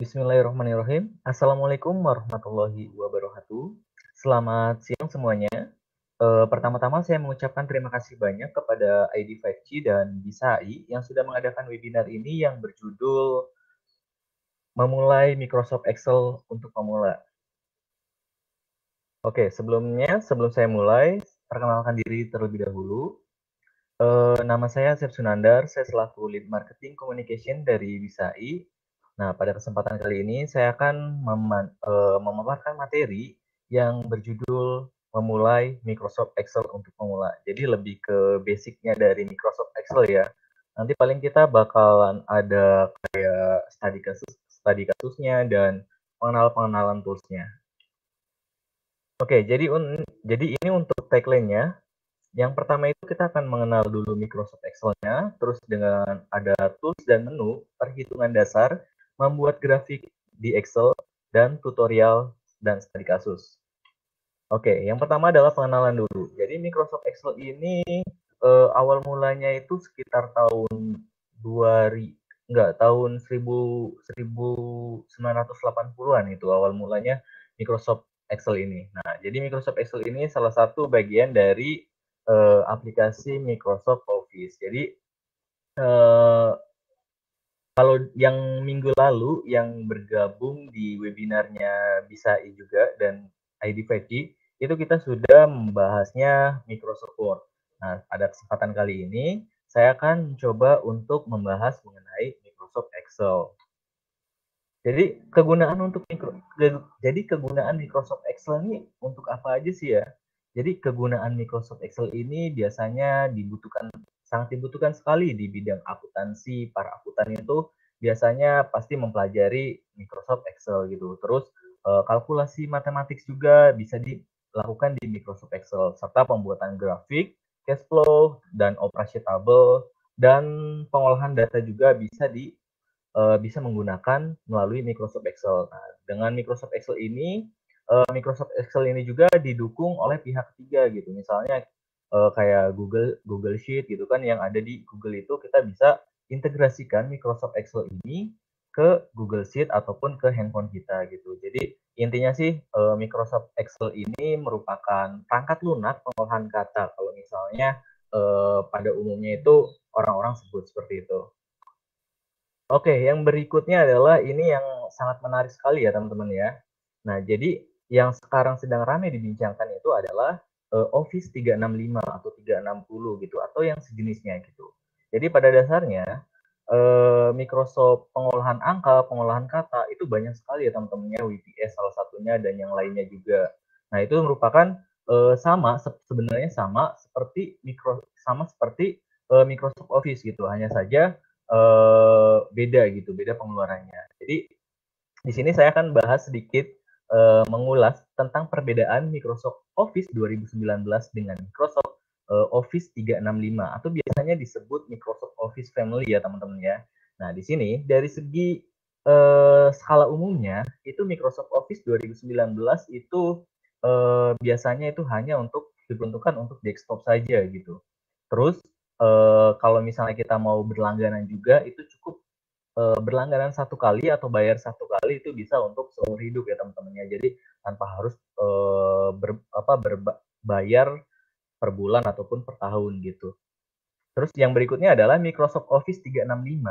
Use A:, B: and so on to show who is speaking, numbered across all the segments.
A: Bismillahirrahmanirrahim. Assalamualaikum warahmatullahi wabarakatuh. Selamat siang semuanya. Pertama-tama saya mengucapkan terima kasih banyak kepada ID5G dan Bisai yang sudah mengadakan webinar ini yang berjudul Memulai Microsoft Excel untuk Pemula. Oke, sebelum saya mulai, perkenalkan diri terlebih dahulu. Nama saya Asep Sunandar, saya selaku Lead Marketing Communication dari Bisai. Nah, pada kesempatan kali ini saya akan memaparkan materi yang berjudul Memulai Microsoft Excel untuk Pemula. Jadi lebih ke basicnya dari Microsoft Excel ya. Nanti paling kita bakalan ada kayak studi kasusnya dan pengenalan toolsnya. Oke, jadi ini untuk tagline-nya. Yang pertama itu kita akan mengenal dulu Microsoft Excel-nya, terus dengan ada tools dan menu, perhitungan dasar, membuat grafik di Excel, dan tutorial dan studi kasus. Oke, yang pertama adalah pengenalan dulu. Jadi Microsoft Excel ini awal mulanya itu sekitar tahun 2000, tahun 1980-an itu awal mulanya Microsoft Excel ini. Nah, jadi Microsoft Excel ini salah satu bagian dari aplikasi Microsoft Office. Jadi kalau yang minggu lalu yang bergabung di webinarnya Bisai juga dan ID5G, itu kita sudah membahasnya Microsoft Word. Nah, pada kesempatan kali ini, saya akan coba untuk membahas mengenai Microsoft Excel. Jadi kegunaan Microsoft Excel ini untuk apa aja sih ya? Jadi kegunaan Microsoft Excel ini biasanya sangat dibutuhkan sekali di bidang akuntansi. Para akuntan itu biasanya pasti mempelajari Microsoft Excel gitu. Terus kalkulasi matematik juga bisa dilakukan di Microsoft Excel serta pembuatan grafik, cash flow, dan operasi tabel dan pengolahan data juga bisa menggunakan melalui Microsoft Excel. Nah, dengan Microsoft Excel ini juga didukung oleh pihak ketiga gitu. Misalnya kayak Google Sheet gitu kan yang ada di Google itu kita bisa integrasikan Microsoft Excel ini ke Google Sheet ataupun ke handphone kita gitu. Jadi intinya sih Microsoft Excel ini merupakan perangkat lunak pengolahan kata. Kalau misalnya pada umumnya itu orang-orang sebut seperti itu. Oke, yang berikutnya adalah ini yang sangat menarik sekali ya teman-teman ya. Nah, jadi yang sekarang sedang ramai dibincangkan itu adalah Office 365 atau 360 gitu atau yang sejenisnya gitu. Jadi pada dasarnya Microsoft pengolahan angka, pengolahan kata itu banyak sekali ya teman-temannya, WPS salah satunya dan yang lainnya juga. Nah, itu merupakan sebenarnya sama seperti Microsoft Office gitu. Hanya saja beda pengeluarannya. Jadi di sini saya akan bahas sedikit mengulas tentang perbedaan Microsoft Office 2019 dengan Microsoft Office 365 atau biasanya disebut Microsoft Office Family ya teman-teman ya. Nah, di sini dari segi skala umumnya itu Microsoft Office 2019 itu biasanya itu hanya diperuntukkan untuk desktop saja gitu. Terus kalau misalnya kita mau berlangganan juga itu cukup berlangganan satu kali atau bayar satu kali itu bisa untuk seumur hidup ya teman-temannya. Jadi tanpa harus berbayar per bulan ataupun per tahun gitu. Terus yang berikutnya adalah Microsoft Office 365.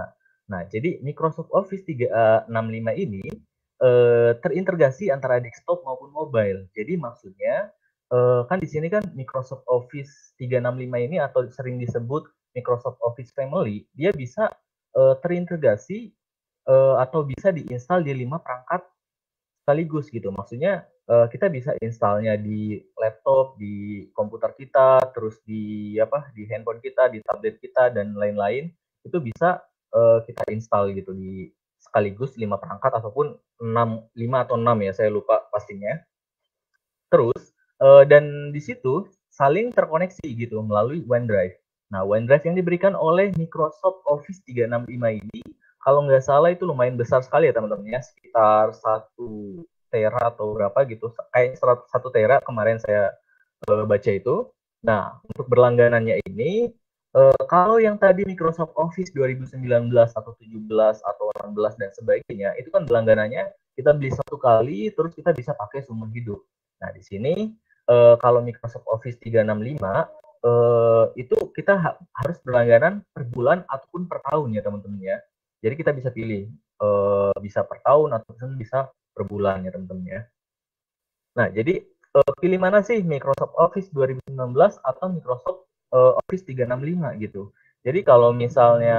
A: Nah, jadi Microsoft Office 365 ini terintegrasi antara desktop maupun mobile. Jadi maksudnya kan di sini kan Microsoft Office 365 ini atau sering disebut Microsoft Office Family, dia bisa terintegrasi atau bisa diinstal di 5 perangkat sekaligus gitu. Maksudnya kita bisa installnya di laptop, di komputer kita, terus di handphone kita, di tablet kita dan lain-lain itu bisa kita install gitu di sekaligus 5 perangkat ataupun 5 atau 6 ya, saya lupa pastinya. Terus dan di situ saling terkoneksi gitu melalui OneDrive. Nah, OneDrive yang diberikan oleh Microsoft Office 365 ini kalau nggak salah itu lumayan besar sekali ya teman-teman ya, sekitar 1 tera atau berapa gitu, kayak 1 tera kemarin saya baca itu. Nah, untuk berlangganannya ini Kalau yang tadi Microsoft Office 2019 atau 17 atau 18 dan sebagainya, itu kan berlangganannya kita beli satu kali, terus kita bisa pakai seumur hidup. Nah, di sini kalau Microsoft Office 365 itu kita harus berlangganan per bulan ataupun per tahun ya teman-teman ya. Jadi kita bisa pilih bisa per tahun ataupun bisa per bulan ya teman-teman ya. Nah, jadi pilih mana sih Microsoft Office 2019 atau Microsoft Office 365 gitu. Jadi kalau misalnya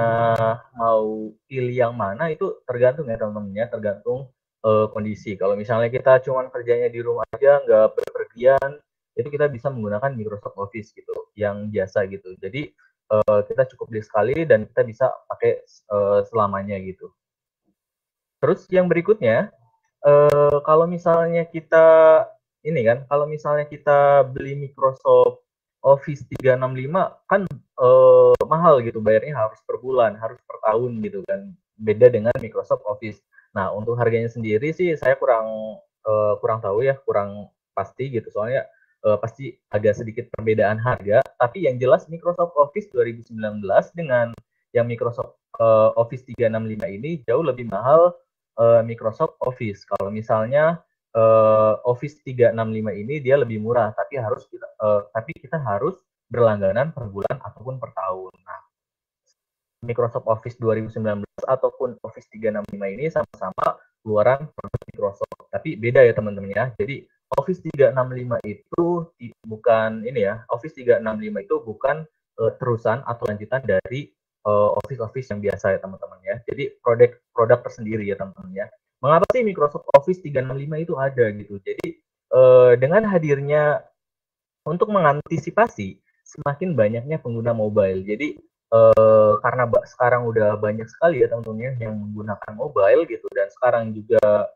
A: mau pilih yang mana itu tergantung ya teman-teman ya, tergantung kondisi. Kalau misalnya kita cuma kerjanya di rumah aja, nggak berpergian, itu kita bisa menggunakan Microsoft Office gitu, yang biasa gitu. Jadi kita cukup beli sekali dan kita bisa pakai selamanya gitu. Terus yang berikutnya, kalau misalnya kita ini kan, kalau misalnya kita beli Microsoft Office 365 kan mahal gitu, bayarnya harus per bulan, harus per tahun gitu kan. Beda dengan Microsoft Office. Nah, untuk harganya sendiri sih saya kurang tahu ya, kurang pasti gitu. Soalnya pasti agak sedikit perbedaan harga, tapi yang jelas Microsoft Office 2019 dengan yang Microsoft Office 365 ini jauh lebih mahal Microsoft Office. Kalau misalnya Office 365 ini dia lebih murah, tapi kita harus berlangganan per bulan ataupun per tahun. Nah, Microsoft Office 2019 ataupun Office 365 ini sama-sama keluaran produk Microsoft, tapi beda ya teman-teman ya. Jadi Office 365 itu bukan ini ya, Office 365 itu bukan terusan atau lanjutan dari Office yang biasa ya teman-teman ya. Jadi produk tersendiri ya teman-teman ya. Mengapa sih Microsoft Office 365 itu ada gitu? Jadi dengan hadirnya untuk mengantisipasi semakin banyaknya pengguna mobile. Jadi karena sekarang udah banyak sekali ya teman-teman yang menggunakan mobile gitu dan sekarang juga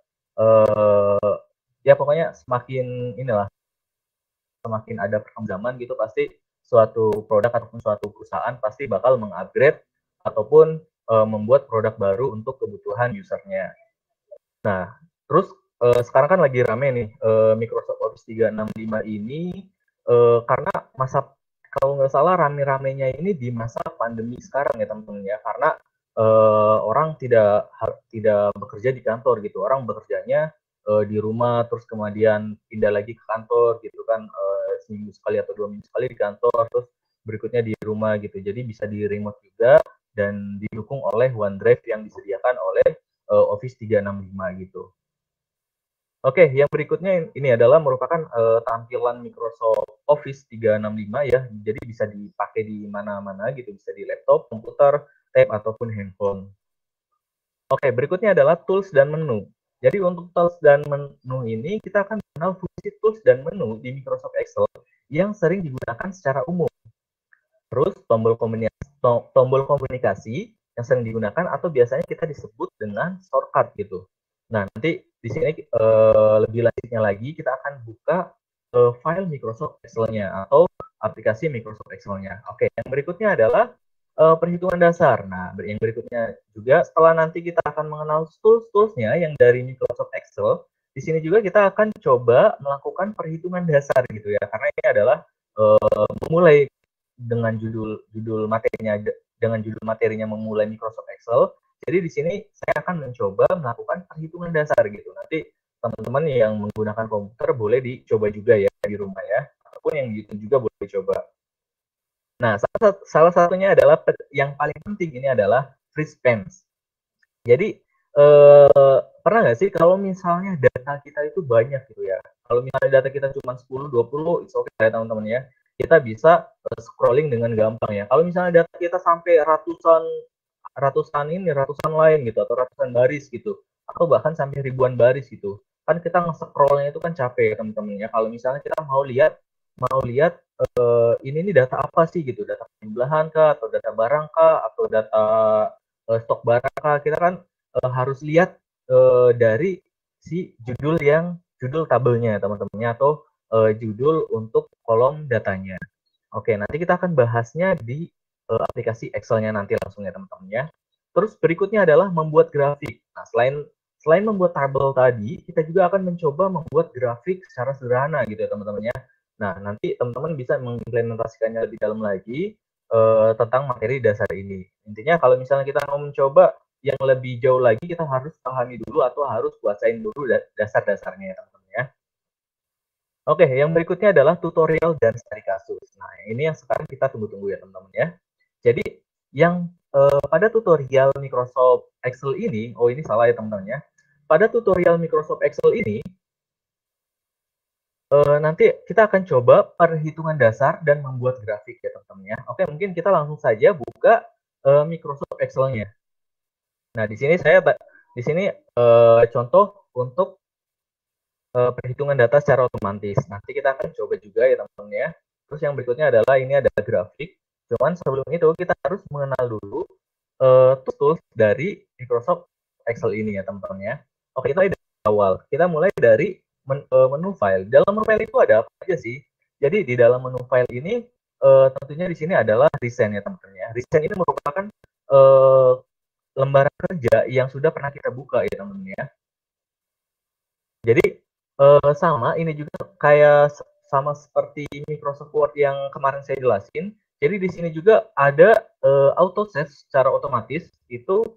A: ya pokoknya semakin ada perkembangan zaman gitu pasti suatu produk ataupun suatu perusahaan pasti bakal mengupgrade ataupun membuat produk baru untuk kebutuhan usernya. Nah, terus sekarang kan lagi rame nih Microsoft Office 365 ini karena kalau nggak salah rame-ramenya ini di masa pandemi sekarang ya teman-teman ya, karena orang tidak bekerja di kantor gitu, orang bekerjanya di rumah terus kemudian pindah lagi ke kantor gitu kan seminggu sekali atau 2 minggu sekali di kantor terus berikutnya di rumah gitu, jadi bisa di remote juga dan didukung oleh OneDrive yang disediakan oleh Office 365 gitu. Oke, yang berikutnya ini adalah merupakan tampilan Microsoft Office 365 ya. Jadi bisa dipakai di mana-mana gitu, bisa di laptop, komputer, tab ataupun handphone. Oke, berikutnya adalah tools dan menu. Jadi untuk tools dan menu ini kita akan mengenal fungsi tools dan menu di Microsoft Excel yang sering digunakan secara umum. Terus tombol komunikasi yang sering digunakan atau biasanya kita disebut dengan shortcut gitu. Nah, nanti di sini lebih lanjutnya lagi kita akan buka file Microsoft Excel-nya atau aplikasi Microsoft Excel-nya. Oke, yang berikutnya adalah perhitungan dasar. Nah, yang berikutnya juga setelah nanti kita akan mengenal tools-toolsnya yang dari Microsoft Excel, di sini juga kita akan coba melakukan perhitungan dasar gitu ya, karena ini adalah memulai dengan judul materinya memulai Microsoft Excel. Jadi di sini saya akan mencoba melakukan perhitungan dasar gitu. Nanti teman-teman yang menggunakan komputer boleh dicoba juga ya di rumah ya, ataupun yang di YouTube juga boleh dicoba. Nah, salah satunya adalah yang paling penting ini adalah free spans. Jadi pernah nggak sih kalau misalnya data kita itu banyak gitu ya, kalau misalnya data kita cuma 10, 20, it's okay ya teman-teman ya. Kita bisa scrolling dengan gampang ya. Kalau misalnya data kita sampai ratusan lain gitu atau ratusan baris gitu atau bahkan sampai ribuan baris gitu. Kan kita nge-scrollnya itu kan capek ya teman-teman ya. Kalau misalnya kita mau lihat ini nih data apa sih gitu, data penjumlahan kah atau data barang kah atau data stok barang kah, kita kan harus lihat dari si judul tabelnya teman-temannya atau judul untuk kolom datanya. Oke, nanti kita akan bahasnya di aplikasi Excel-nya nanti langsung ya teman-teman ya. Terus berikutnya adalah membuat grafik. Nah, selain membuat tabel tadi, kita juga akan mencoba membuat grafik secara sederhana gitu ya teman-teman ya. Nah, nanti teman-teman bisa mengimplementasikannya lebih dalam lagi tentang materi dasar ini. Intinya kalau misalnya kita mau mencoba yang lebih jauh lagi, kita harus pahami dulu atau harus kuasain dulu dasar-dasarnya ya teman-teman ya. Oke, yang berikutnya adalah tutorial dan studi kasus. Nah, ini yang sekarang kita tunggu-tunggu ya teman-teman ya. Jadi yang pada tutorial Microsoft Excel ini, oh ini salah ya teman-teman ya. Pada tutorial Microsoft Excel ini, nanti kita akan coba perhitungan dasar dan membuat grafik ya teman-teman ya. Oke, mungkin kita langsung saja buka Microsoft Excel-nya. Nah, di sini contoh untuk perhitungan data secara otomatis. Nanti kita akan coba juga ya teman-teman ya. Terus yang berikutnya adalah ini ada grafik. Cuman sebelum itu kita harus mengenal dulu tools dari Microsoft Excel ini ya teman-teman ya. Oke, kita mulai dari awal. Kita mulai dari menu file. Dalam menu file itu ada apa aja sih? Jadi di dalam menu file ini tentunya di sini adalah recent ya teman-teman ya. Recent ini merupakan lembaran kerja yang sudah pernah kita buka ya teman-teman ya. Jadi sama ini juga kayak sama seperti Microsoft Word yang kemarin saya jelasin. Jadi di sini juga ada auto save secara otomatis itu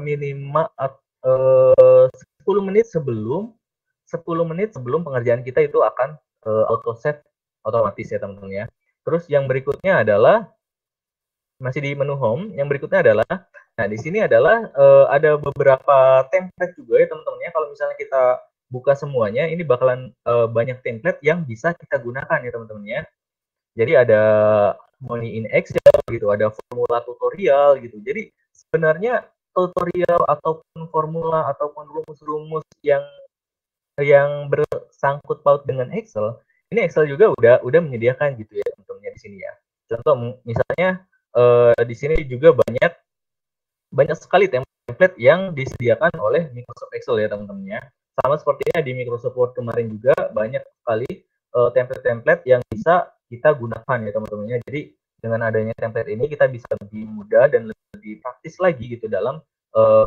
A: minimal 10 menit sebelum pengerjaan kita itu akan auto save otomatis ya teman-teman ya. Terus yang berikutnya adalah masih di menu home. Yang berikutnya adalah, nah di sini adalah ada beberapa template juga ya teman-teman ya. Kalau misalnya kita buka semuanya, ini bakalan banyak template yang bisa kita gunakan ya teman-teman ya. Jadi ada money in Excel gitu, ada formula tutorial gitu. Jadi sebenarnya tutorial ataupun formula ataupun rumus-rumus yang bersangkut paut dengan Excel, ini Excel juga udah menyediakan gitu ya teman-teman di sini ya. Contoh misalnya di sini juga banyak sekali template yang disediakan oleh Microsoft Excel ya teman-teman ya. Sama sepertinya di Microsoft Word kemarin juga banyak sekali template-template yang bisa kita gunakan ya teman-teman ya. Jadi dengan adanya template ini kita bisa lebih mudah dan lebih praktis lagi gitu dalam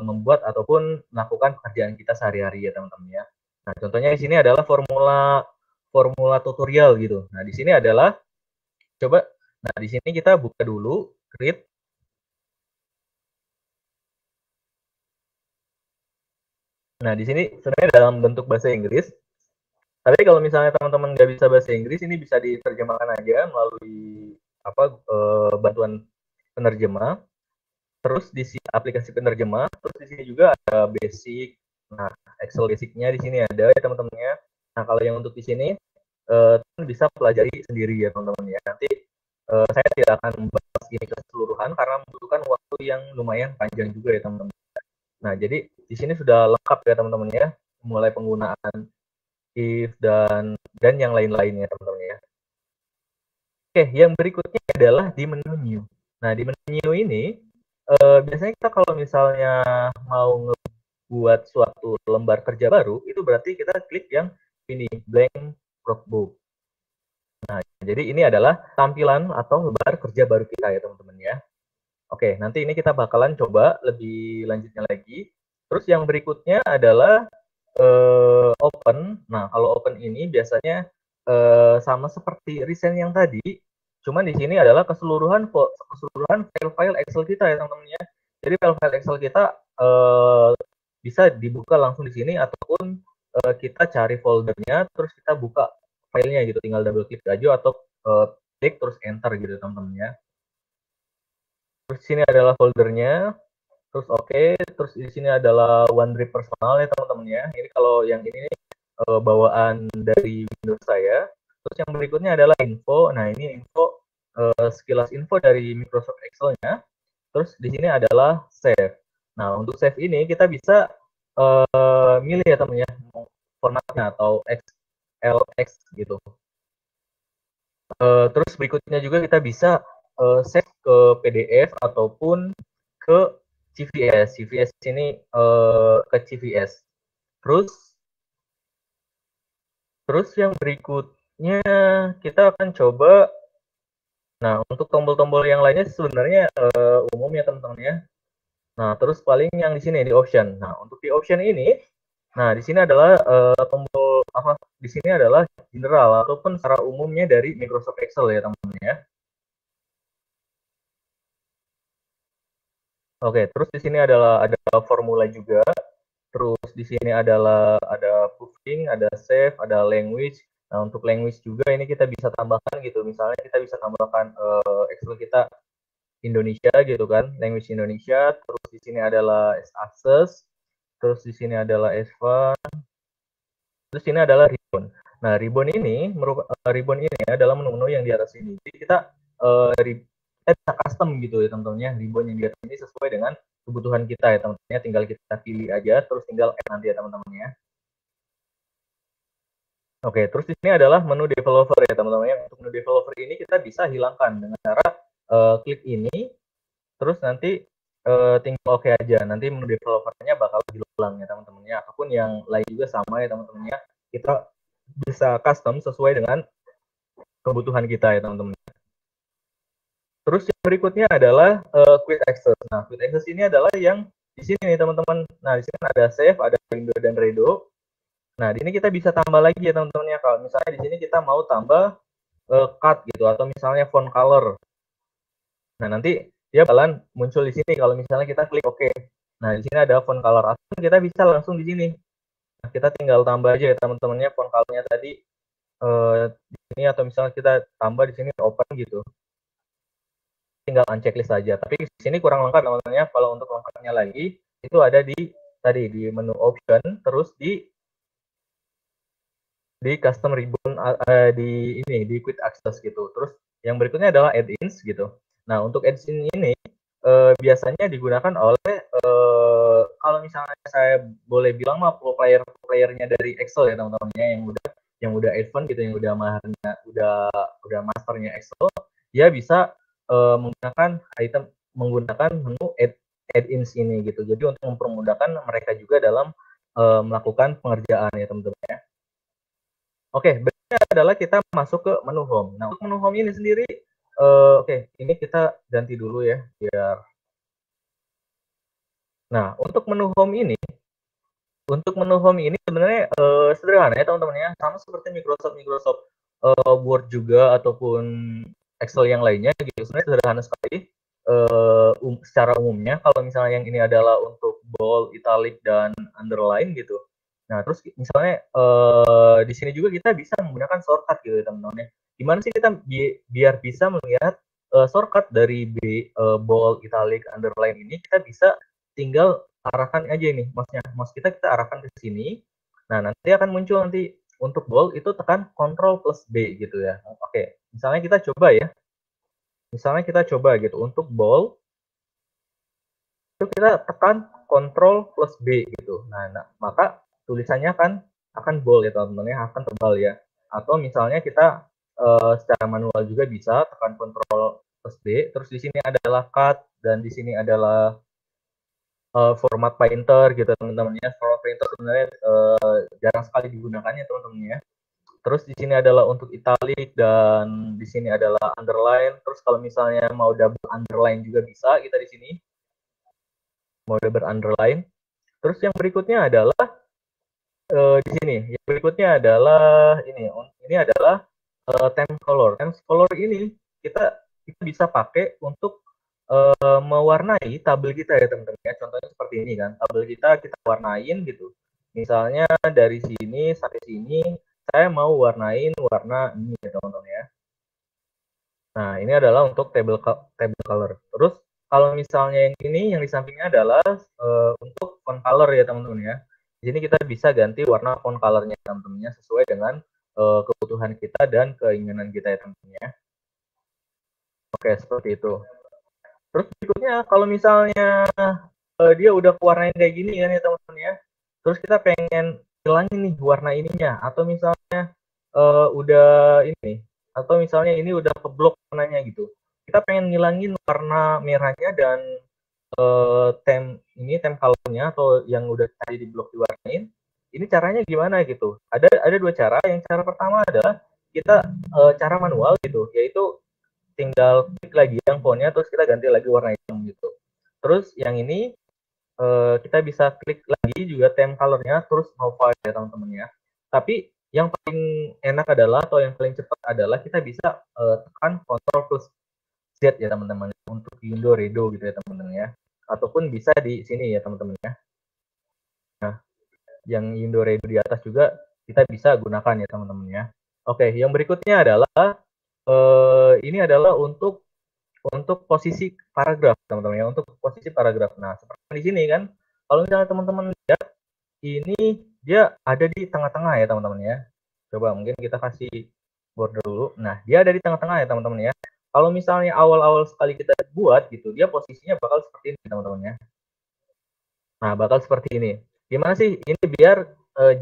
A: membuat ataupun melakukan pekerjaan kita sehari-hari ya teman-teman ya. Nah, contohnya di sini adalah formula tutorial gitu. Nah, di sini adalah coba di sini kita buka dulu create. Nah, di sini sebenarnya dalam bentuk bahasa Inggris. Tapi kalau misalnya teman-teman nggak bisa bahasa Inggris, ini bisa diterjemahkan aja melalui bantuan penerjemah. Terus di sini aplikasi penerjemah, terus di sini juga ada basic. Nah, Excel basicnya di sini ada ya teman-temannya. Nah, kalau yang untuk di sini bisa pelajari sendiri ya teman-teman ya. Nanti saya tidak akan membahas ini keseluruhan karena membutuhkan waktu yang lumayan panjang juga ya teman-teman. Nah, jadi di sini sudah lengkap ya teman-teman ya, mulai penggunaan if dan yang lain-lainnya teman-teman ya. Oke, yang berikutnya adalah di menu new. Nah, di menu new ini biasanya kita kalau misalnya mau ngebuat suatu lembar kerja baru, itu berarti kita klik yang ini, blank workbook. Nah, jadi ini adalah tampilan atau lembar kerja baru kita ya teman-teman ya. Oke, nanti ini kita bakalan coba lebih lanjutnya lagi. Terus yang berikutnya adalah open. Nah, kalau open ini biasanya sama seperti recent yang tadi, cuman di sini adalah keseluruhan file-file Excel kita ya teman-teman ya. Jadi file-file Excel kita bisa dibuka langsung di sini ataupun kita cari foldernya terus kita buka filenya gitu, tinggal double klik aja atau klik terus enter gitu teman-teman ya. Terus sini adalah foldernya. Terus terus di sini adalah OneDrive personal ya teman-teman ya. Ini kalau yang ini bawaan dari Windows saya. Terus yang berikutnya adalah info. Nah, ini info sekilas info dari Microsoft Excel-nya. Terus di sini adalah save. Nah, untuk save ini kita bisa milih ya teman ya formatnya atau XLX gitu. Terus berikutnya juga kita bisa save ke PDF ataupun ke CVS. CVS ini ke CVS. Terus yang berikutnya kita akan coba. Nah, untuk tombol-tombol yang lainnya sebenarnya umum ya teman-teman ya. Nah, terus paling yang di sini di option. Nah, untuk di option ini, nah di sini adalah tombol apa? Di sini adalah general ataupun secara umumnya dari Microsoft Excel ya teman-teman ya. Oke, terus di sini ada formula juga. Terus di sini ada proofing, ada save, ada language. Nah, untuk language juga ini kita bisa tambahkan gitu. Misalnya kita bisa tambahkan Excel kita Indonesia gitu kan, language Indonesia. Terus di sini adalah access. Terus di sini adalah Esva. Terus ini adalah ribbon. Nah, ribbon ini adalah menu-menu yang di atas ini. Jadi kita bisa custom gitu ya teman-teman ya. Ribbon yang di atas ini sesuai dengan kebutuhan kita ya teman-teman ya. Tinggal kita pilih aja, terus tinggal add nanti ya teman-teman ya. Oke, terus di sini adalah menu developer ya teman-teman ya. Untuk menu developer ini kita bisa hilangkan dengan cara klik ini, terus nanti tinggal oke aja. Nanti menu developernya bakal hilang ya teman-teman ya. Ataupun yang lain juga sama ya teman-teman ya. Kita bisa custom sesuai dengan kebutuhan kita ya teman-teman. Terus yang berikutnya adalah quick access. Nah, quick access ini adalah yang di sini nih teman-teman. Nah, di sini ada save, ada window dan redo. Nah, di sini kita bisa tambah lagi ya teman-teman ya. Kalau misalnya di sini kita mau tambah cut gitu atau misalnya font color. Nah, nanti dia bakalan muncul di sini kalau misalnya kita klik OK. Nah, di sini ada font color atau kita bisa langsung di sini. Nah, kita tinggal tambah aja ya teman-temannya font colornya tadi di sini atau misalnya kita tambah di sini open gitu. Tinggal unchecklist saja. Tapi di sini kurang lengkap teman-temannya. Kalau untuk lengkapnya lagi itu ada di menu option, terus di custom ribbon di quick access gitu. Terus yang berikutnya adalah add-ins gitu. Nah, untuk add-ins ini biasanya digunakan oleh kalau misalnya saya boleh bilang mah playernya dari Excel ya teman-teman ya, yang udah advance gitu, yang udah maharnya udah masternya Excel, dia bisa menggunakan menu add-ins ini gitu. Jadi untuk mempermudahkan mereka juga dalam melakukan pengerjaan ya teman-teman ya. Oke, berikutnya adalah kita masuk ke menu home. Nah, untuk menu home ini sendiri, oke, ini kita ganti dulu ya, biar. Nah, untuk menu home ini sebenarnya sederhana ya teman-teman ya, sama seperti Microsoft Word juga ataupun Excel yang lainnya gitu. Sebenarnya sederhana sekali. Secara umumnya, kalau misalnya yang ini adalah untuk bold, italic, dan underline gitu. Nah, terus misalnya di sini juga kita bisa menggunakan shortcut gitu ya teman-teman ya. Gimana sih kita biar bisa melihat shortcut dari bold, italic, underline ini, kita bisa tinggal arahkan aja nih mouse kita arahkan ke sini. Nah, nanti akan muncul nanti untuk bold itu tekan Ctrl plus B gitu ya. Oke, misalnya kita coba ya. Misalnya kita coba gitu untuk bold itu kita tekan Ctrl plus B gitu. Nah, maka tulisannya akan bold ya teman-teman ya, akan tebal ya. Atau misalnya kita secara manual juga bisa tekan Ctrl plus B. Terus di sini adalah cut dan di sini adalah format painter gitu teman-teman ya. Format painter sebenarnya jarang sekali digunakan ya teman-teman ya. Terus di sini adalah untuk italic dan di sini adalah underline. Terus kalau misalnya mau double underline juga bisa kita di sini. Mau double underline. Terus yang berikutnya adalah di sini. Yang berikutnya adalah ini adalah temp color. Temp color ini kita kita bisa pakai untuk mewarnai tabel kita ya teman-teman ya. Contohnya seperti ini kan. Tabel kita warnain gitu. Misalnya dari sini sampai sini saya mau warnain warna ini ya teman-teman ya. Nah, ini adalah untuk table color. Terus kalau misalnya yang ini yang di sampingnya adalah untuk font color ya teman-teman ya. Di sini kita bisa ganti warna font colornya teman-teman ya sesuai dengan kebutuhan kita dan keinginan kita ya teman-teman ya. Oke, seperti itu. Terus berikutnya kalau misalnya dia udah warnain kayak gini kan ya teman-teman ya. Terus kita pengen hilangin nih warna ininya atau misalnya udah ini atau misalnya ini udah keblok warnanya gitu. Kita pengen ngilangin warna merahnya dan tem colornya atau yang udah tadi di blok diwarnain. Ini caranya gimana gitu? Ada dua cara. Yang cara pertama adalah kita cara manual gitu, yaitu tinggal klik lagi yang fontnya terus kita ganti lagi warna hitam gitu. Terus yang ini kita bisa klik lagi juga theme colornya terus mobile ya teman-teman ya. Tapi yang paling enak adalah atau yang paling cepat adalah kita bisa tekan Ctrl plus Z ya teman-teman untuk window redo gitu ya teman-teman ya. ataupun bisa di sini ya teman-teman ya. Nah, yang Indoredo di atas juga kita bisa gunakan ya teman-teman ya. Oke, yang berikutnya adalah ini adalah untuk posisi paragraf teman-teman ya, untuk posisi paragraf. Nah, seperti di sini kan, kalau misalnya teman-teman lihat ini dia ada di tengah-tengah ya teman-teman ya. Coba mungkin kita kasih border dulu. Nah, dia ada di tengah-tengah ya teman-teman ya. Kalau misalnya awal-awal sekali kita buat gitu, dia posisinya bakal seperti ini teman-teman ya. Nah, bakal seperti ini. Gimana sih ini biar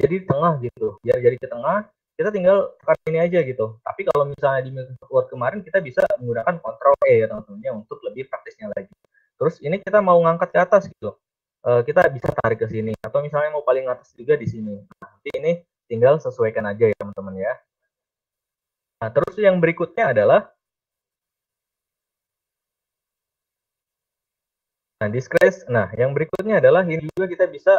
A: jadi di tengah gitu. Biar jadi ke tengah, kita tinggal tekan ini aja gitu. Tapi kalau misalnya di Microsoft Word kemarin kita bisa menggunakan Ctrl E ya teman-teman ya untuk lebih praktisnya lagi. Terus ini kita mau ngangkat ke atas gitu. Kita bisa tarik ke sini atau misalnya mau paling atas juga di sini. Nah, nanti ini tinggal sesuaikan aja ya teman-teman ya. Nah, terus yang berikutnya adalah diskresi. Nah, yang berikutnya adalah ini juga kita bisa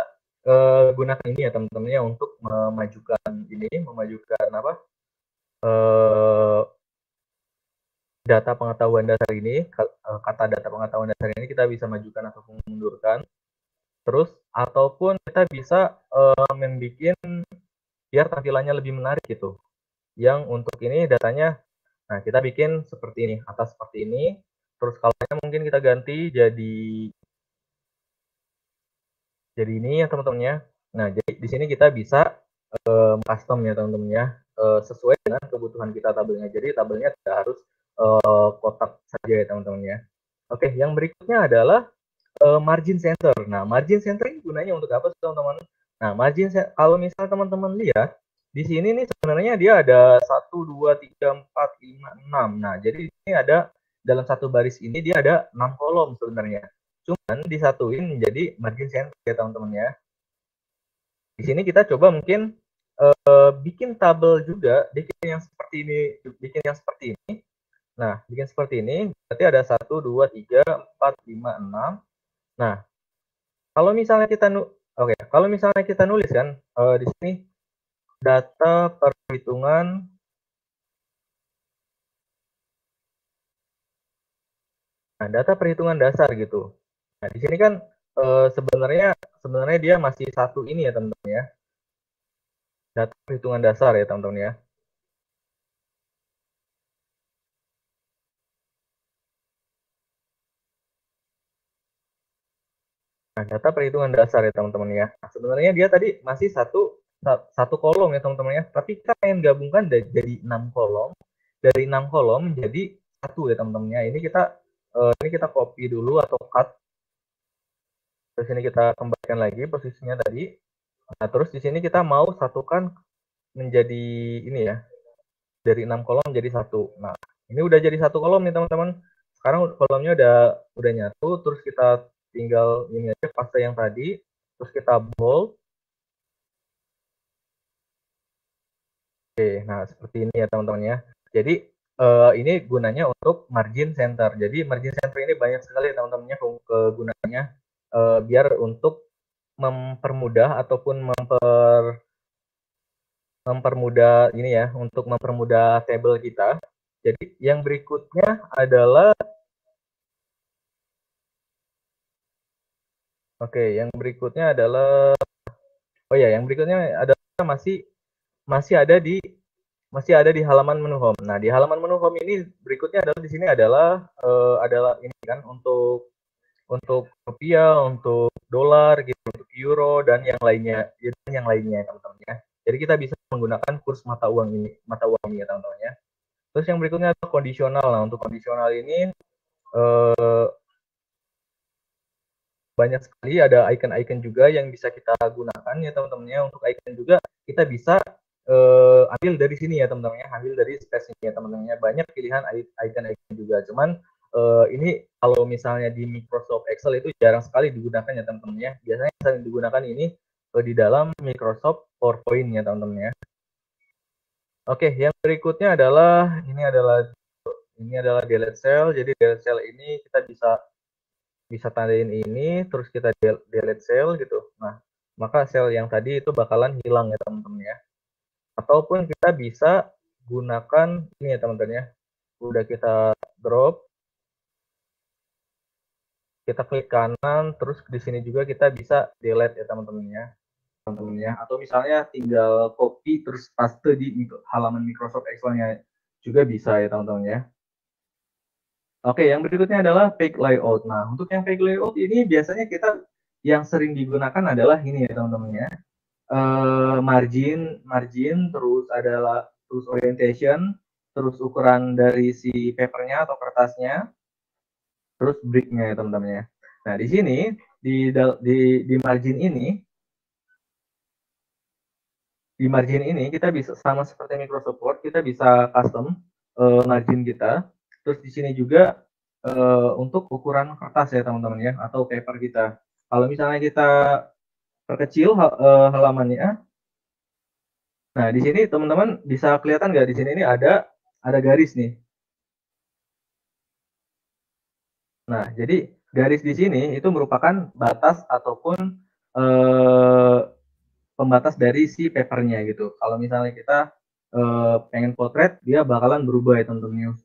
A: gunakan ini ya teman-teman ya untuk memajukan ini, memajukan apa? Data pengetahuan dasar ini, kata data pengetahuan dasar ini kita bisa majukan ataupun mundurkan. Terus ataupun kita bisa membuat biar tampilannya lebih menarik gitu. Yang untuk ini datanya, nah kita bikin seperti ini, atas seperti ini. Terus colornya mungkin kita ganti jadi ini ya teman-teman ya. Nah, jadi di sini kita bisa custom ya teman-teman ya, sesuai dengan kebutuhan kita tabelnya. Jadi tabelnya tidak harus kotak saja ya teman-teman ya. Oke, yang berikutnya adalah margin center. Nah, margin center ini gunanya untuk apa sih teman-teman? Nah, kalau misalnya teman-teman lihat di sini nih sebenarnya dia ada 1, 2, 3, 4, 5, 6. Nah, jadi ini ada dalam satu baris ini dia ada 6 kolom sebenarnya. Cuman disatuin menjadi margin center ya teman-teman ya. Di sini kita coba mungkin bikin tabel juga, bikin yang seperti ini. Nah, bikin seperti ini berarti ada 1, 2, 3, 4, 5, 6. Nah, kalau misalnya kalau misalnya kita nulis kan di sini data perhitungan, dasar gitu. Nah, di sini kan sebenarnya dia masih satu ini ya teman-teman ya, data perhitungan dasar ya teman-teman ya. Nah, data perhitungan dasar ya teman-teman ya. Nah, sebenarnya dia tadi masih satu kolom ya teman-teman ya. Tapi kita pengen gabungkan jadi 6 kolom. Dari 6 kolom menjadi satu ya teman-teman ya. Ini kita copy dulu atau cut. Terus ini kita kembalikan lagi posisinya tadi. Nah, terus di sini kita mau satukan menjadi ini ya. Dari 6 kolom menjadi satu. Nah, ini udah jadi satu kolom nih teman-teman. Sekarang kolomnya udah nyatu, terus kita tinggal ini aja paste yang tadi, terus kita bold. Oke, nah seperti ini ya teman-teman ya. Jadi ini gunanya untuk margin center. Jadi margin center ini banyak sekali teman-teman ya kegunaannya, biar untuk mempermudah ataupun mempermudah ini ya, untuk mempermudah table kita. Jadi yang berikutnya adalah yang berikutnya adalah yang berikutnya adalah masih masih ada di masih ada di halaman menu home. Nah, di halaman menu home ini berikutnya adalah di sini adalah ini kan untuk rupiah, untuk dolar gitu, untuk euro dan yang lainnya teman-teman ya. Jadi kita bisa menggunakan kurs mata uang ini ya teman-teman ya. Terus yang berikutnya adalah kondisional. Nah, untuk kondisional ini eh, banyak sekali ada icon-icon juga yang bisa kita gunakan ya teman-teman ya. Untuk icon juga kita bisa ambil dari sini ya teman-teman ya, ambil dari space ini ya teman-teman ya. Banyak pilihan icon-icon juga, cuman ini kalau misalnya di Microsoft Excel itu jarang sekali digunakan ya teman-teman ya. Biasanya sering digunakan ini di dalam Microsoft PowerPoint ya teman-teman ya. Oke, yang berikutnya adalah ini adalah delete cell. Jadi delete cell ini kita bisa tandain ini, terus kita delete cell gitu. Nah, maka cell yang tadi itu bakalan hilang ya teman-teman ya. Ataupun kita bisa gunakan ini ya teman-teman ya. Udah kita drop. kita klik kanan, terus di sini juga kita bisa delete ya teman-teman ya. Atau misalnya tinggal copy terus paste di halaman Microsoft Excel-nya juga bisa ya teman-teman ya. Oke, yang berikutnya adalah page layout. Nah, untuk yang page layout ini biasanya kita yang sering digunakan adalah ini ya teman-teman ya. Margin, terus adalah terus orientation, terus ukuran dari si papernya atau kertasnya, terus bricknya ya teman-teman ya. Nah, di sini di margin ini kita bisa sama seperti Microsoft Word, kita bisa custom margin kita. Terus di sini juga untuk ukuran kertas ya teman-teman ya, atau paper kita. Kalau misalnya kita perkecil halamannya, nah di sini teman-teman bisa kelihatan nggak, di sini ini ada garis nih. Nah, jadi garis di sini itu merupakan batas ataupun eh, pembatas dari si papernya gitu. Kalau misalnya kita pengen potret, dia bakalan berubah ya teman-teman,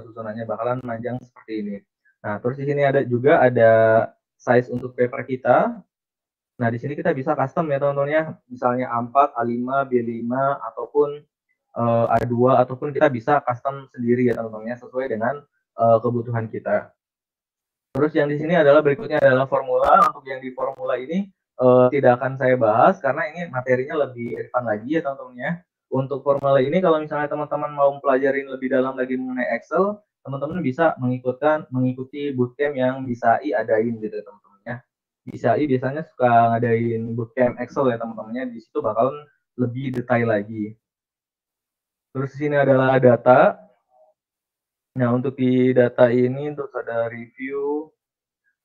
A: susunannya bakalan panjang seperti ini. Nah, terus di sini ada size untuk paper kita. Nah, di sini kita bisa custom ya teman-teman ya, misalnya A4, A5, B5 ataupun A2 ataupun kita bisa custom sendiri ya teman-teman ya, sesuai dengan kebutuhan kita. Terus yang di sini adalah berikutnya adalah formula. Untuk yang di formula ini tidak akan saya bahas karena ini materinya lebih advance lagi ya teman-teman ya. Untuk formula ini kalau misalnya teman-teman mau mempelajari lebih dalam lagi mengenai Excel, teman-teman bisa mengikuti bootcamp yang bisa I adain gitu teman-teman ya. Bisa I biasanya suka ngadain bootcamp Excel ya teman-temannya, di situ bakalan lebih detail lagi. Terus di sini adalah data. Nah, untuk di data ini terus ada review,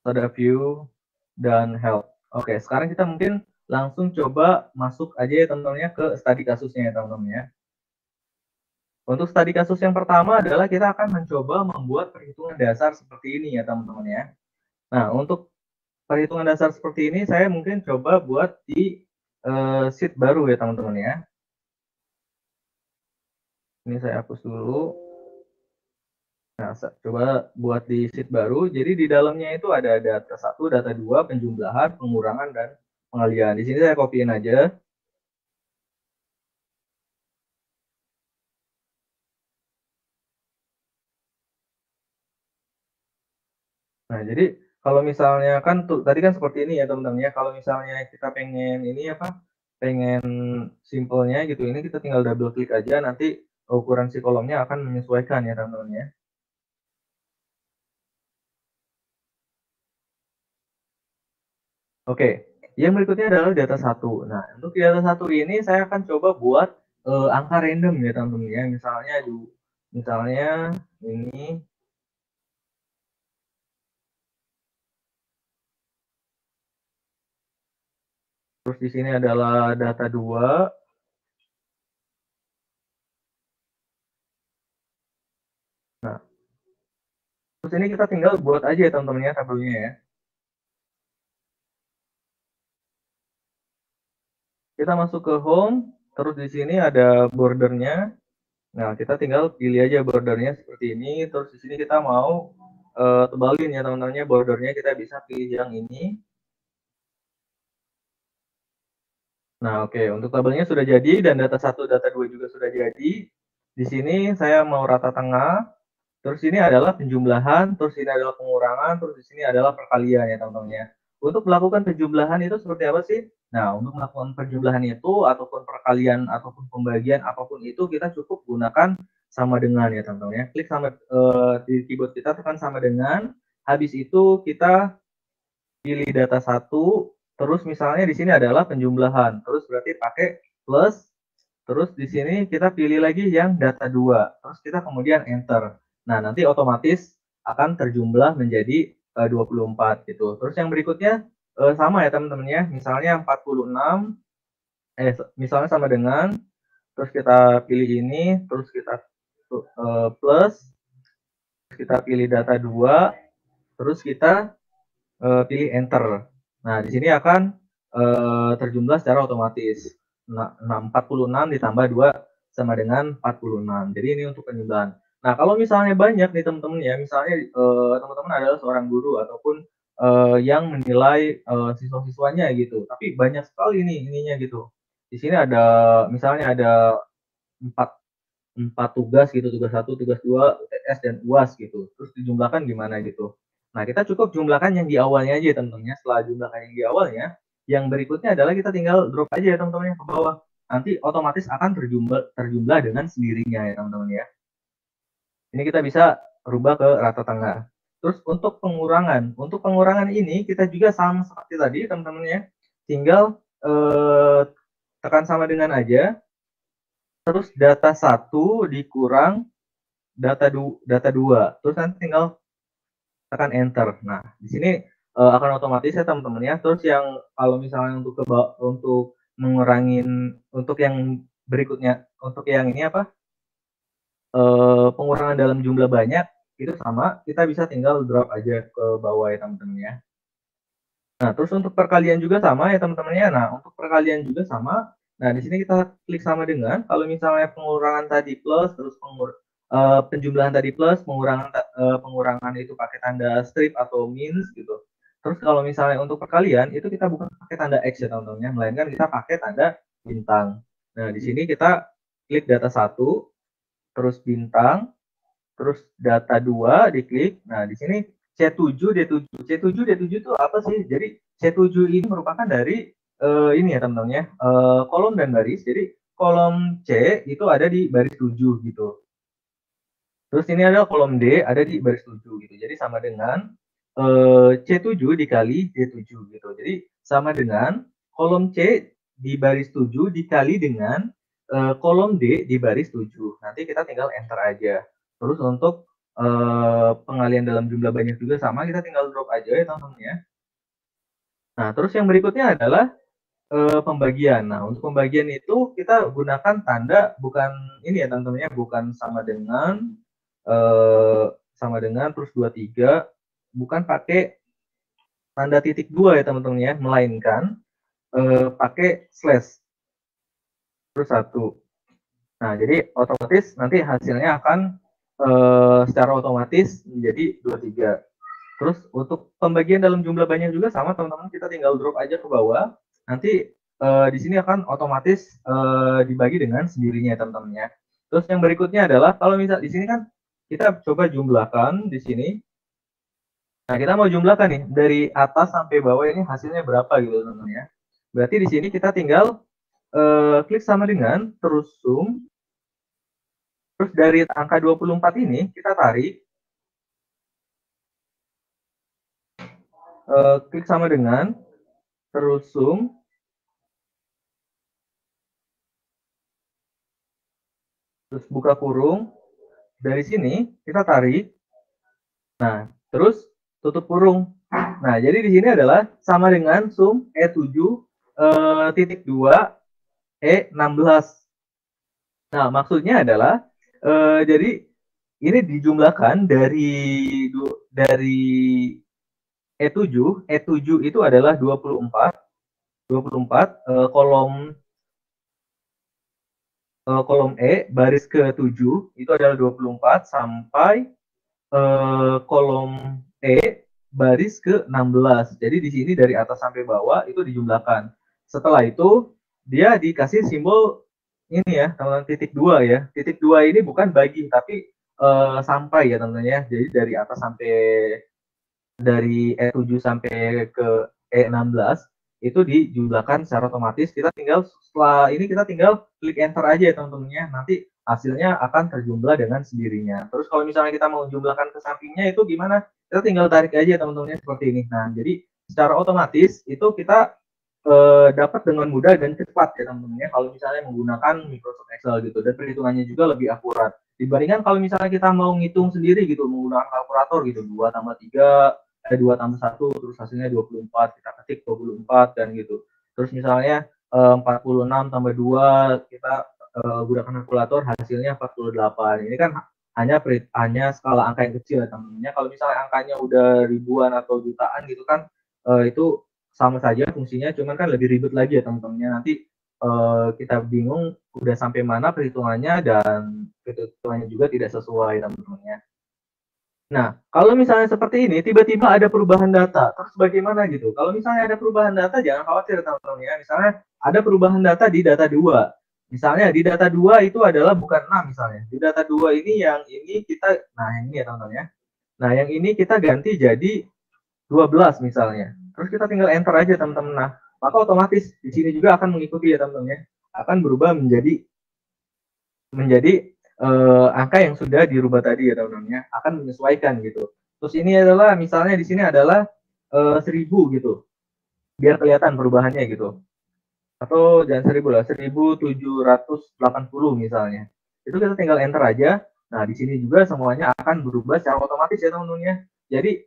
A: ada view, dan help. Oke, sekarang kita mungkin langsung coba masuk aja ya teman-teman ya ke studi kasusnya ya teman-teman ya. Untuk studi kasus yang pertama adalah kita akan mencoba membuat perhitungan dasar seperti ini ya teman-teman ya. Nah, untuk perhitungan dasar seperti ini saya mungkin coba buat di sheet baru ya teman-teman ya. Ini saya hapus dulu. Nah, coba buat di sheet baru. Jadi di dalamnya itu ada data 1, data 2, penjumlahan, pengurangan, dan pengalihan. Di sini saya copyin aja. Nah, jadi kalau misalnya kan tuh tadi kan seperti ini ya teman-teman ya. Kalau misalnya kita pengen ini apa? Pengen simpelnya gitu. Ini kita tinggal double klik aja, nanti ukuran si kolomnya akan menyesuaikan ya teman-teman ya. Oke. Yang berikutnya adalah data 1. Nah, untuk data 1 ini saya akan coba buat angka random ya teman-teman ya. Misalnya ini, terus di sini adalah data 2. Nah, terus ini kita tinggal buat aja ya teman-teman ya tabelnya ya. Kita masuk ke home, terus di sini ada bordernya. Nah, kita tinggal pilih aja bordernya seperti ini. Terus di sini kita mau tebalin ya teman-teman, bordernya kita bisa pilih yang ini. Nah, oke, untuk tabelnya sudah jadi dan data 1, data 2 juga sudah jadi. Di sini saya mau rata tengah. Terus ini adalah penjumlahan, terus ini adalah pengurangan, terus di sini adalah perkalian ya teman-teman ya. Untuk melakukan penjumlahan itu seperti apa sih? Nah, untuk melakukan penjumlahan itu ataupun perkalian ataupun pembagian apapun itu kita cukup gunakan sama dengan ya teman-teman ya. Klik sama di keyboard kita tekan sama dengan. Habis itu kita pilih data 1, terus misalnya di sini adalah penjumlahan. Terus berarti pakai plus. Terus di sini kita pilih lagi yang data 2. Terus kita kemudian enter. Nah, nanti otomatis akan terjumlah menjadi 24 gitu. Terus yang berikutnya sama ya teman-teman ya. Misalnya 46, misalnya sama dengan, terus kita pilih ini, terus kita plus, terus kita pilih data 2, terus kita pilih enter. Nah, di sini akan terjumlah secara otomatis. Nah, 46 ditambah 2 sama dengan 46. Jadi ini untuk penjumlahan. Nah, kalau misalnya banyak nih teman-teman ya, misalnya, teman-teman adalah seorang guru ataupun, yang menilai, siswa-siswanya gitu, tapi banyak sekali nih ininya gitu. Di sini ada misalnya ada 4 4 tugas gitu, tugas satu, tugas 2, UTS dan UAS gitu, terus dijumlahkan gimana gitu. Nah, kita cukup jumlahkan yang di awalnya aja ya teman-teman ya, setelah jumlahkan yang di awalnya, yang berikutnya adalah kita tinggal drop aja ya teman-teman ya ke bawah. Nanti otomatis akan terjumlah terjumlah dengan sendirinya ya teman-teman ya. Ini kita bisa rubah ke rata tengah. Terus untuk pengurangan ini kita juga sama seperti tadi teman-teman ya, tinggal, tekan sama dengan aja, terus data satu dikurang data 2 terus nanti tinggal tekan enter. Nah, di sini, akan otomatis ya teman-teman ya. Terus yang kalau misalnya untuk mengurangin untuk yang berikutnya, untuk yang ini apa, pengurangan dalam jumlah banyak, itu sama, kita bisa tinggal drop aja ke bawah ya teman-teman ya. Nah, terus untuk perkalian juga sama ya teman-teman ya. Nah, untuk perkalian juga sama. Nah, di sini kita klik sama dengan kalau misalnya pengurangan tadi plus, terus penjumlahan tadi plus, pengurangan itu pakai tanda strip atau minus gitu. Terus kalau misalnya untuk perkalian itu kita bukan pakai tanda X ya teman-teman ya, melainkan kita pakai tanda bintang. Nah, di sini kita klik data satu, terus bintang, terus data 2 diklik. Nah, di sini C7 D7. C7 D7 itu apa sih? Jadi C7 ini merupakan dari ini ya teman-teman ya, kolom dan baris. Jadi kolom C itu ada di baris 7 gitu. Terus ini adalah kolom D ada di baris 7 gitu. Jadi sama dengan C7 dikali D7 gitu. Jadi sama dengan kolom C di baris 7 dikali dengan kolom D di baris 7. Nanti kita tinggal enter aja. Terus untuk pengalian dalam jumlah banyak juga sama, kita tinggal drop aja ya teman-teman ya. Nah, terus yang berikutnya adalah pembagian. Nah, untuk pembagian itu kita gunakan tanda bukan ini ya teman-teman ya, bukan eh, sama dengan terus 23, bukan pakai tanda titik 2 ya teman-teman ya, melainkan pakai slash terus satu. Nah, jadi otomatis nanti hasilnya akan secara otomatis menjadi 23. Terus untuk pembagian dalam jumlah banyak juga sama teman-teman, kita tinggal drop aja ke bawah. Nanti di sini akan otomatis dibagi dengan sendirinya teman-teman ya. Terus yang berikutnya adalah kalau misal di sini kan kita coba jumlahkan di sini. Nah, kita mau jumlahkan nih dari atas sampai bawah ini hasilnya berapa gitu teman-teman ya. Berarti di sini kita tinggal klik sama dengan terus zoom. Terus dari angka 24 ini kita tarik, klik sama dengan terus zoom, terus buka kurung. Dari sini kita tarik. Nah, terus tutup kurung. Nah, jadi di sini adalah sama dengan sum E7 titik 2 E16. Nah, maksudnya adalah jadi ini dijumlahkan dari E7. E7 itu adalah 24 kolom E baris ke-7 itu adalah 24 sampai kolom E baris ke-16. Jadi di sini dari atas sampai bawah itu dijumlahkan. Setelah itu dia dikasih simbol ini ya, teman-teman titik 2 ya. Titik 2 ini bukan bagi tapi sampai ya teman-teman ya. Jadi dari E7 sampai ke E16 itu dijumlahkan secara otomatis. Kita tinggal setelah ini kita tinggal klik enter aja ya teman-teman ya. Nanti hasilnya akan terjumlah dengan sendirinya. Terus kalau misalnya kita mau jumlahkan ke sampingnya itu gimana? Kita tinggal tarik aja teman-teman seperti ini. Nah, jadi secara otomatis itu kita dapat dengan mudah dan cepat ya teman-teman ya kalau misalnya menggunakan Microsoft Excel gitu, dan perhitungannya juga lebih akurat dibandingkan kalau misalnya kita mau ngitung sendiri gitu menggunakan kalkulator gitu, 2 tambah 3 2 tambah 1 terus hasilnya 24, kita ketik 24 dan gitu. Terus misalnya 46 tambah 2 kita gunakan kalkulator hasilnya 48. Ini kan hanya skala angka yang kecil ya teman-teman. Kalau misalnya angkanya udah ribuan atau jutaan gitu kan itu sama saja fungsinya, cuman kan lebih ribet lagi ya teman-temannya. Nanti kita bingung udah sampai mana perhitungannya dan perhitungannya juga tidak sesuai teman-teman ya. Nah, kalau misalnya seperti ini, tiba-tiba ada perubahan data, terus bagaimana gitu? Kalau misalnya ada perubahan data, jangan khawatir teman-teman ya. Misalnya ada perubahan data di data 2. Misalnya di data 2 itu adalah bukan 6 misalnya. Di data 2 ini yang ini kita, nah yang ini ya teman-teman ya. Nah yang ini kita ganti jadi 12 misalnya. Terus kita tinggal enter aja teman-teman. Nah, maka otomatis di sini juga akan mengikuti ya teman-teman ya. Akan berubah menjadi angka yang sudah dirubah tadi ya teman-teman ya, akan menyesuaikan gitu. Terus ini adalah misalnya di sini adalah 1000 gitu, biar kelihatan perubahannya gitu. Atau jangan 1000 lah, 1780 misalnya. Itu kita tinggal enter aja. Nah, di sini juga semuanya akan berubah secara otomatis ya teman-teman ya. Jadi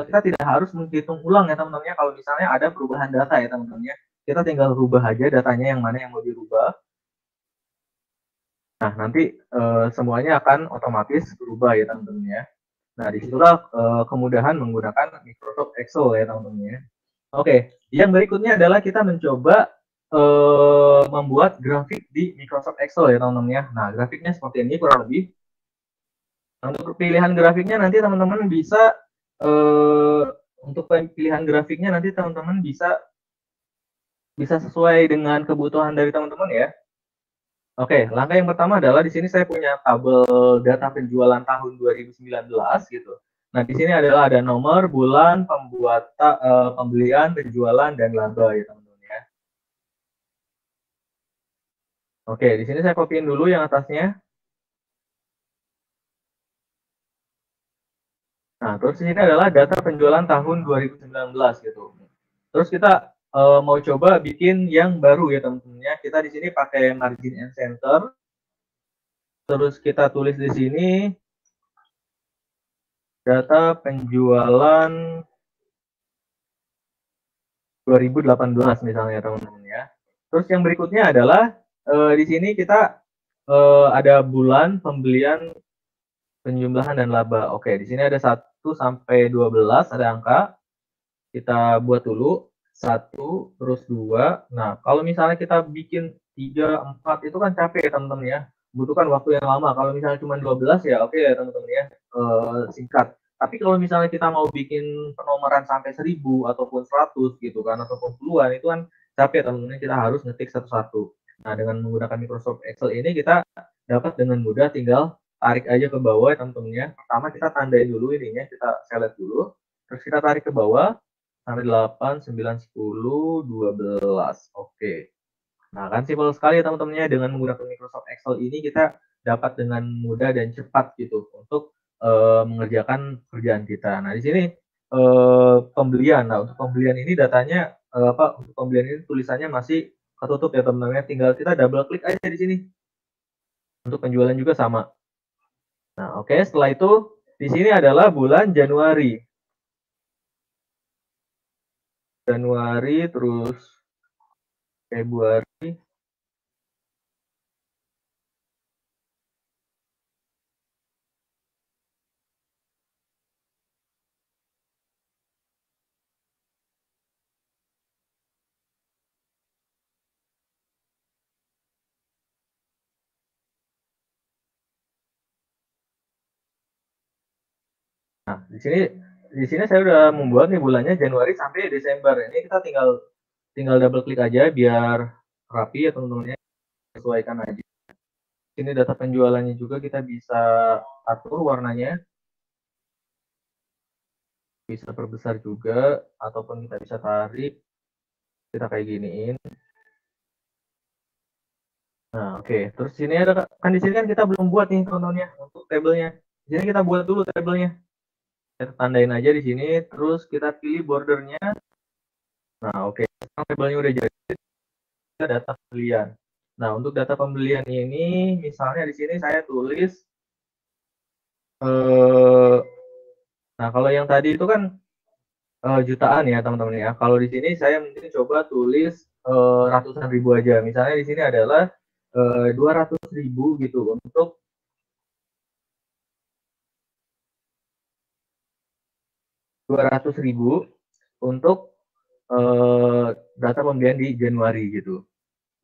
A: kita tidak harus menghitung ulang ya teman-teman ya kalau misalnya ada perubahan data ya teman-teman ya. Kita tinggal rubah aja datanya yang mana yang mau dirubah. Nah, nanti semuanya akan otomatis berubah ya teman-teman ya. Nah, disitulah kemudahan menggunakan Microsoft Excel ya teman-teman ya. Oke, yang berikutnya adalah kita mencoba membuat grafik di Microsoft Excel ya teman-teman ya. Nah, grafiknya seperti ini kurang lebih. Untuk pilihan grafiknya nanti teman-teman bisa untuk pilihan grafiknya nanti teman-teman bisa sesuai dengan kebutuhan dari teman-teman ya. Oke, langkah yang pertama adalah di sini saya punya tabel data penjualan tahun 2019 gitu. Nah, di sini adalah ada nomor, bulan, pembelian, penjualan, dan laba ya teman-teman ya. Oke, di sini saya copyin dulu yang atasnya. Nah, terus di sini adalah data penjualan tahun 2019 gitu. Terus kita mau coba bikin yang baru ya teman-teman ya. Kita di sini pakai margin and center. Terus kita tulis di sini data penjualan 2018 misalnya teman-teman ya. Terus yang berikutnya adalah di sini kita ada bulan, pembelian, penjumlahan, dan laba. Oke, di sini ada 1 sampai 12 ada angka. Kita buat dulu 1, terus 2. Nah, kalau misalnya kita bikin 3, 4 itu kan capek ya teman-teman ya. Butuhkan waktu yang lama. Kalau misalnya cuma 12 ya oke ya teman-teman ya. Singkat. Tapi kalau misalnya kita mau bikin penomoran sampai 1000 ataupun 100 gitu kan ataupun puluhan itu kan capek teman-teman, kita harus ngetik satu-satu. Nah, dengan menggunakan Microsoft Excel ini kita dapat dengan mudah tinggal tarik aja ke bawah ya teman-teman ya. Pertama kita tandain dulu ininya, kita select dulu. Terus kita tarik ke bawah sampai 8, 9, 10, 12. Oke. Nah, kan simpel sekali ya teman-teman ya, dengan menggunakan Microsoft Excel ini kita dapat dengan mudah dan cepat gitu untuk mengerjakan kerjaan kita. Nah, di sini pembelian. Nah, untuk pembelian ini datanya untuk pembelian ini tulisannya masih ketutup ya teman-teman ya. Tinggal kita double klik aja di sini. Untuk penjualan juga sama. Nah, oke, setelah itu di sini adalah bulan Januari. Terus Februari. Nah, di sini saya udah membuat nih bulannya Januari sampai Desember. Ini kita tinggal double klik aja biar rapi ya teman-teman ya. Sesuaikan aja. Ini data penjualannya juga kita bisa atur warnanya. Bisa perbesar juga ataupun kita bisa tarik. Kita kayak giniin. Nah, oke. Terus sini ada kan di sini kan kita belum buat nih teman-teman ya untuk tabelnya. Di sini kita buat dulu tabelnya. Kita tandain aja di sini, terus kita pilih bordernya. Nah, oke. Sekarang tabelnya udah jadi. Data pembelian. Nah, untuk data pembelian ini, misalnya di sini saya tulis, nah kalau yang tadi itu kan jutaan ya teman-teman ya. Kalau di sini saya mungkin coba tulis ratusan ribu aja. Misalnya di sini adalah 200.000 gitu untuk 200.000 untuk data pembelian di Januari gitu.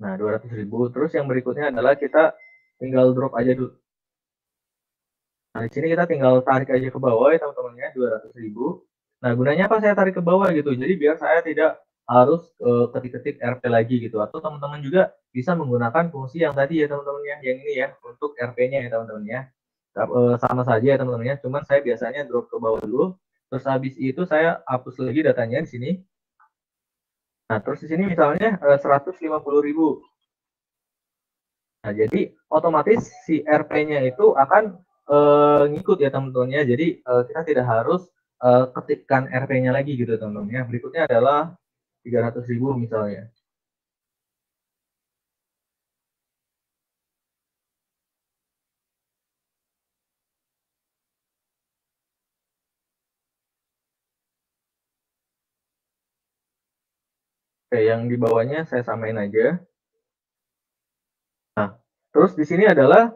A: Nah, 200.000. Terus yang berikutnya adalah kita tinggal drop aja dulu. Nah, di sini kita tinggal tarik aja ke bawah ya teman-teman ya, 200.000. Nah, gunanya apa saya tarik ke bawah gitu? Jadi biar saya tidak harus ketik-ketik RP lagi gitu. Atau teman-teman juga bisa menggunakan fungsi yang tadi ya teman-teman ya, yang ini ya, untuk RP-nya ya teman-teman ya. Sama saja ya teman-teman ya, cuman saya biasanya drop ke bawah dulu. Terus habis itu saya hapus lagi datanya di sini. Nah, terus di sini misalnya 150.000. Nah, jadi otomatis si RP-nya itu akan ngikut ya teman-teman ya. Jadi kita tidak harus ketikkan RP-nya lagi gitu teman-teman ya. Berikutnya adalah 300.000 misalnya. Oke, yang di bawahnya saya samain aja. Nah, terus di sini adalah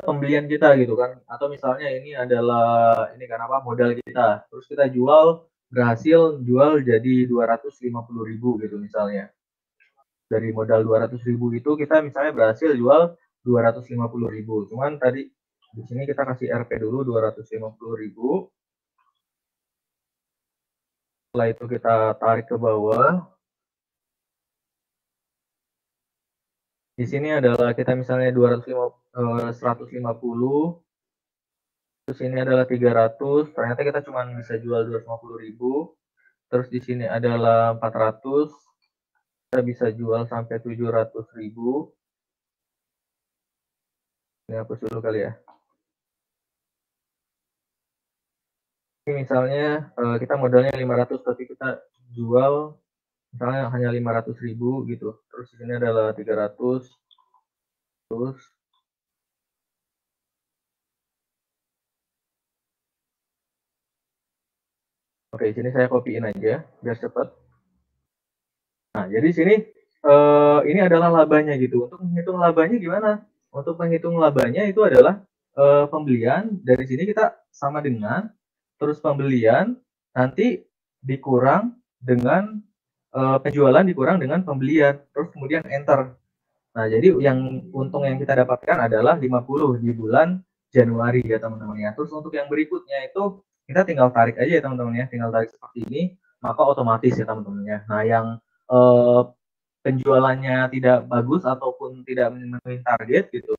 A: pembelian kita gitu kan, atau misalnya ini adalah ini kan apa modal kita, terus kita berhasil jual jadi 250.000 gitu misalnya. Dari modal 200.000 itu kita misalnya berhasil jual 250.000. Cuman tadi di sini kita kasih RP dulu 250.000. Setelah itu kita tarik ke bawah. Di sini adalah kita misalnya 150, terus ini adalah 300, ternyata kita cuma bisa jual 250.000. Terus di sini adalah 400, kita bisa jual sampai 700.000. Ini hapus dulu kali ya. Ini misalnya kita modalnya 500 tapi kita jual misalnya hanya 500.000 gitu. Terus di sini adalah 300. Terus oke, di sini saya copyin aja biar cepat. Nah, jadi sini ini adalah labanya gitu. Untuk menghitung labanya gimana? Untuk menghitung labanya itu adalah pembelian dari sini kita sama dengan terus pembelian nanti dikurang dengan penjualan dikurang dengan pembelian terus kemudian enter. Nah, jadi yang untung yang kita dapatkan adalah 50 di bulan Januari ya teman-teman ya. Terus untuk yang berikutnya itu kita tinggal tarik aja ya teman-teman ya, tinggal tarik seperti ini, maka otomatis ya teman-teman ya. Nah, yang eh, penjualannya tidak bagus ataupun tidak memenuhi target gitu.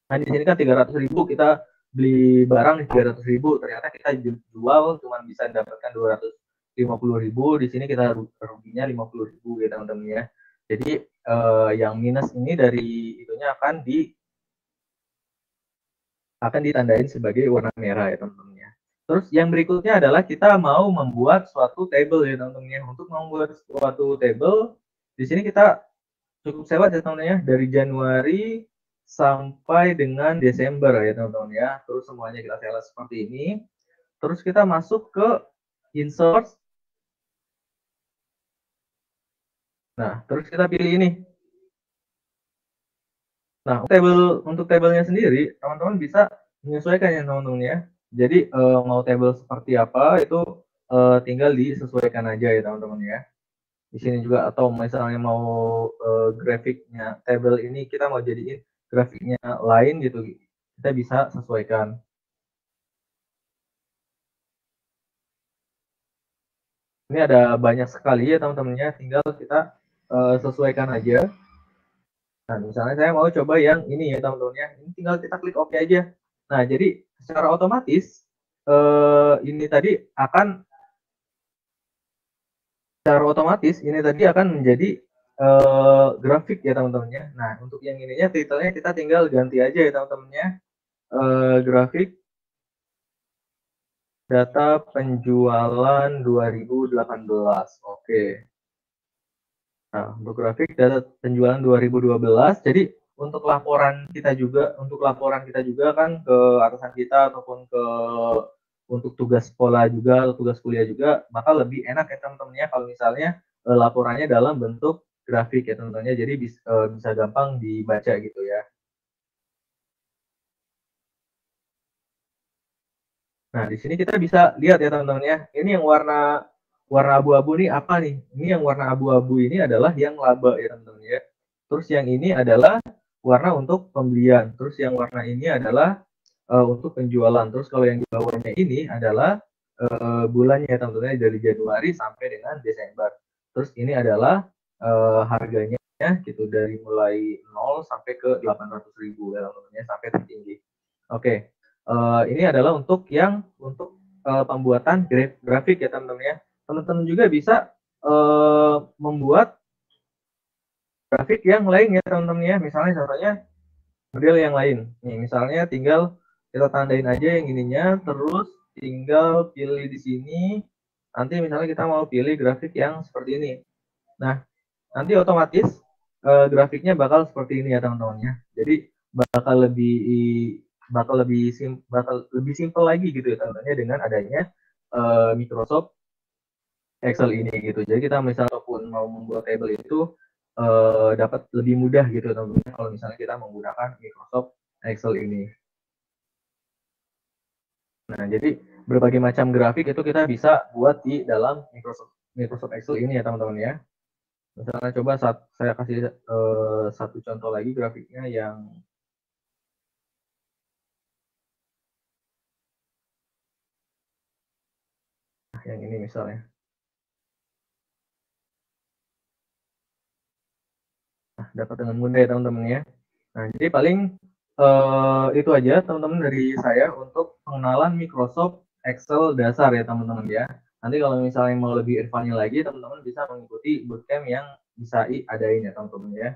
A: Nah, di sini kan 300.000 kita beli barang di 300.000, ternyata kita jual cuma bisa mendapatkan 250.000, di sini kita ruginya 50.000 ya teman-teman ya. Jadi yang minus ini dari itunya akan ditandain sebagai warna merah ya teman-teman ya. Terus yang berikutnya adalah kita mau membuat suatu table ya teman-teman ya. Untuk membuat suatu table, di sini kita cukup sewa ya teman-teman ya, dari Januari sampai dengan Desember ya teman-teman ya. Terus semuanya kita sewa seperti ini. Terus kita masuk ke insert. Nah, terus kita pilih ini. Nah, untuk tabelnya sendiri, teman-teman bisa menyesuaikan ya teman-teman ya. Jadi mau table seperti apa itu tinggal disesuaikan aja ya teman-teman ya. Di sini juga atau misalnya mau grafiknya table ini kita mau jadiin grafiknya lain gitu, kita bisa sesuaikan. Ini ada banyak sekali ya teman-temannya, tinggal kita sesuaikan aja. Nah, misalnya saya mau coba yang ini ya teman-teman ya, ini tinggal kita klik OK aja. Nah, jadi secara otomatis ini tadi akan menjadi grafik ya teman-teman ya. Nah, untuk yang ininya titelnya kita tinggal ganti aja ya teman-teman ya. Grafik data penjualan 2018. Oke. Nah, untuk grafik data penjualan 2012. Jadi untuk laporan kita juga kan ke atasan kita ataupun untuk tugas sekolah juga atau tugas kuliah juga, maka lebih enak ya teman-teman ya kalau misalnya laporannya dalam bentuk grafik ya teman-teman ya. Jadi bisa gampang dibaca gitu ya. Nah, di sini kita bisa lihat ya teman-teman ya. Ini yang warna warna abu-abu nih apa nih? Ini yang warna abu-abu ini adalah yang laba ya teman-teman ya. Terus yang ini adalah warna untuk pembelian. Terus yang warna ini adalah untuk penjualan. Terus kalau yang di bawahnya ini adalah bulannya ya teman-teman, dari Januari sampai dengan Desember. Terus ini adalah harganya gitu, dari mulai 0 sampai ke 800.000 ya teman-teman ya, sampai tertinggi. Oke. Ini adalah untuk yang untuk pembuatan grafik ya teman-teman ya. Teman-teman juga bisa membuat grafik yang lain ya teman-teman ya. Misalnya contohnya model yang lain. Nih, misalnya tinggal kita tandain aja yang ininya, terus tinggal pilih di sini. Nanti misalnya kita mau pilih grafik yang seperti ini. Nah, nanti otomatis grafiknya bakal seperti ini ya teman-teman ya. Jadi bakal lebih bakal lebih simple lagi gitu ya teman-teman ya, dengan adanya Microsoft Excel ini gitu. Jadi kita misalnya pun mau membuat table itu dapat lebih mudah gitu teman-teman kalau misalnya kita menggunakan Microsoft Excel ini. Nah, jadi berbagai macam grafik itu kita bisa buat di dalam Microsoft Excel ini ya teman-teman ya. Misalnya coba saya kasih satu contoh lagi grafiknya yang ini misalnya. Nah, dapat dengan mudah ya teman-teman ya. Nah, jadi paling itu aja teman-teman dari saya untuk pengenalan Microsoft Excel dasar ya teman-teman ya. Nanti kalau misalnya mau lebih advance lagi, teman-teman bisa mengikuti bootcamp yang bisa adain ya teman-teman ya.